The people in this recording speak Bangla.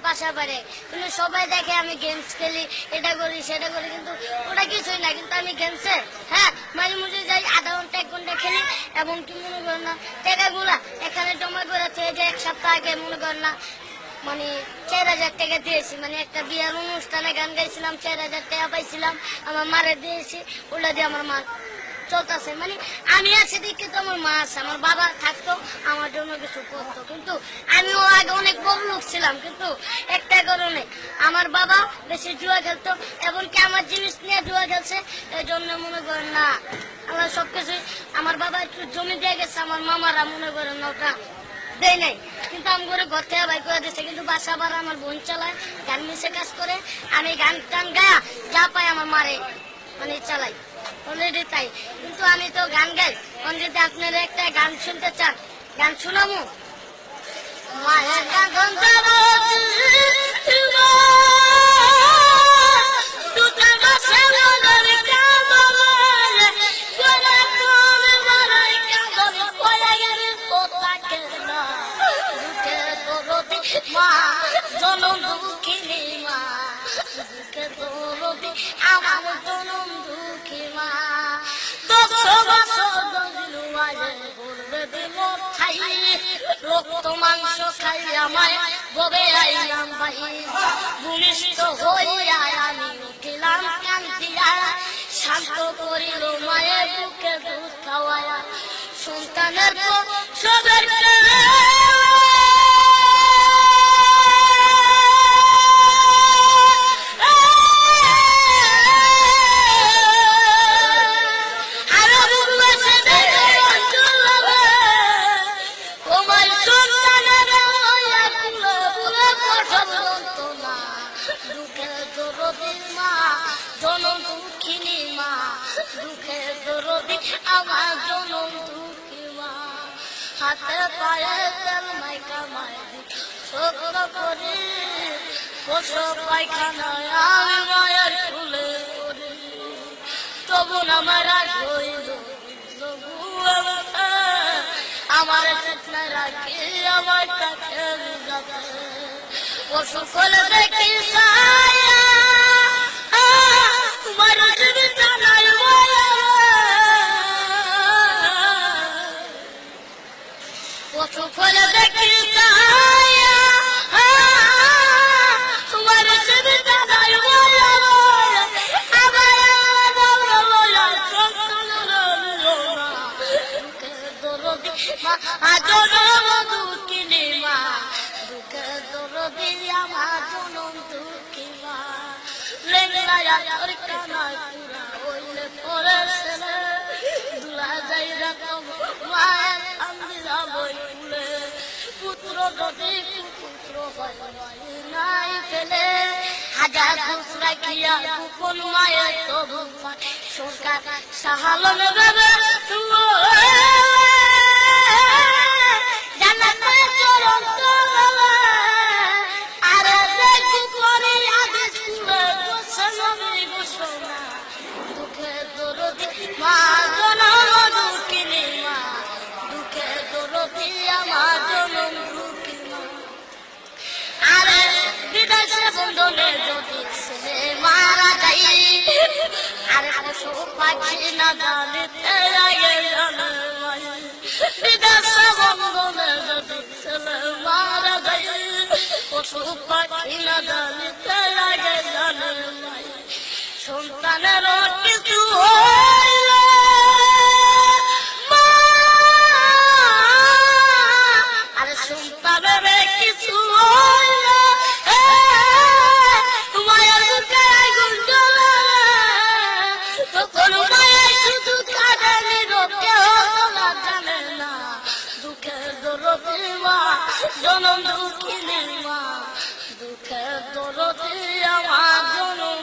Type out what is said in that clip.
পাশা পারে, কিন্তু সবাই দেখে আমি গেমস খেলি, এটা করি সেটা করি, কিন্তু ওটা কিছুই না। কিন্তু আমি গেমসে মাঝে মাঝে যাই, আধা ঘন্টা 1 ঘন্টা খেলি, এবং কি মনে করেন না টাকাগুলা এখানে জমা করে থেকে যে 1 সপ্তাহ আগে মনে করেন না মানে 4000 টাকা দিয়েছি, মানে একটা বিয়ের অনুষ্ঠানে গান গাইছিলাম, 4000 টাকা পাইছিলাম, আমার মারে দিয়েছি, ওটা দিয়ে আমার মা চলতেছে। মানে আমি আছি দেখে তো আমার মা আছে, আমার বাবা থাকতো আমার জন্য কিছু করতো, কিন্তু আমিও আগে অনেক বড় লোক ছিলাম, কিন্তু একটা কারণে আমার বাবা বেশি জুয়া খেলতো, এমনকি আমার জিনিস নিয়ে জুয়া খেলছে, এই জন্য মনে করেন না আমার সবকিছু, আমার বাবা একটু জমি দিয়ে গেছে, আমার মামারা মনে করেন না ওটা দেয় নাই, কিন্তু আমি করে ঘর থেকে বাই করে দিচ্ছে। কিন্তু বাসা ভাড়া আমার বোন চালায়, গান মিশে কাজ করে, আমি গান টান গায়া যা পাই আমার মারে মানে চালাই অলরেডি তাই। কিন্তু আমি তো গান গাই, যদি আপনারা একটা গান শুনতে চান গান শোনাবো। মায়ের গান মা জনম দুঃখিনী মা, দুঃখে দরদি আমার জনম দুঃখী মা, 10 বছর বলবে দিল খাই, রক্ত মাংস খাই আমায় ববে আইলাম ভাই, ভূমিষ্ঠ হইয়া আমি উঠিলাম কান্দিয়া, শান্ত করিল মায়ের বুকে দুধ খাওয়ায়া, সন্তানের সবের জনম দুঃখিনী মা, দুঃখে দরদি আমার জনম দুঃখী মা, হাতে পায়ে তেল মাইকা মাই ছোট করি, প্রসব পায়খানায় আমি মায়ের ফুলে করি, তবু আমার হইল আমার চেতনায় রাখি আমার কাছে যাবে, পশু ফলে দেখি ফলে দেখি দুঃখিনী মা, দুঃখে দরদি আমার জনম দুঃখী মা, লেঙ্গায়া তোর কানায় পুরা হইলে পরে ছেলে, দুলা যাই রাখম মায়ের আন্দিরা বই ফুলে, পুত্র যদি পুত্র নাই ফেলে, হাজার ঘুষ রাখিয়া গোপন মায়ের তবু সরকার সাহালন দেবে মা জনম দুঃখিনী মা, দুঃখে দরদি আমার জনম দুঃখী মা, আরে বিদেশে বন্ধনে যদি ছেলে মারা যাই, আরে পশু পাখি না জানিতে লাগে জানে ভাই, বিদেশে বন্ধনে যদি ছেলে মারা যাই, পশু পাখি না জানিতে লাগে জানে ভাই, সন্তানের কিছু হইলে আরে সন্তানের কিছু হইলে মায়ের বুকে আগুন জ্বলে, তখন মায়ের শুধু কাঁদে কেউ জানে না, দুঃখের দরদি মা জনম দুঃখিনী মা, দুঃখের দরদি আমার জনম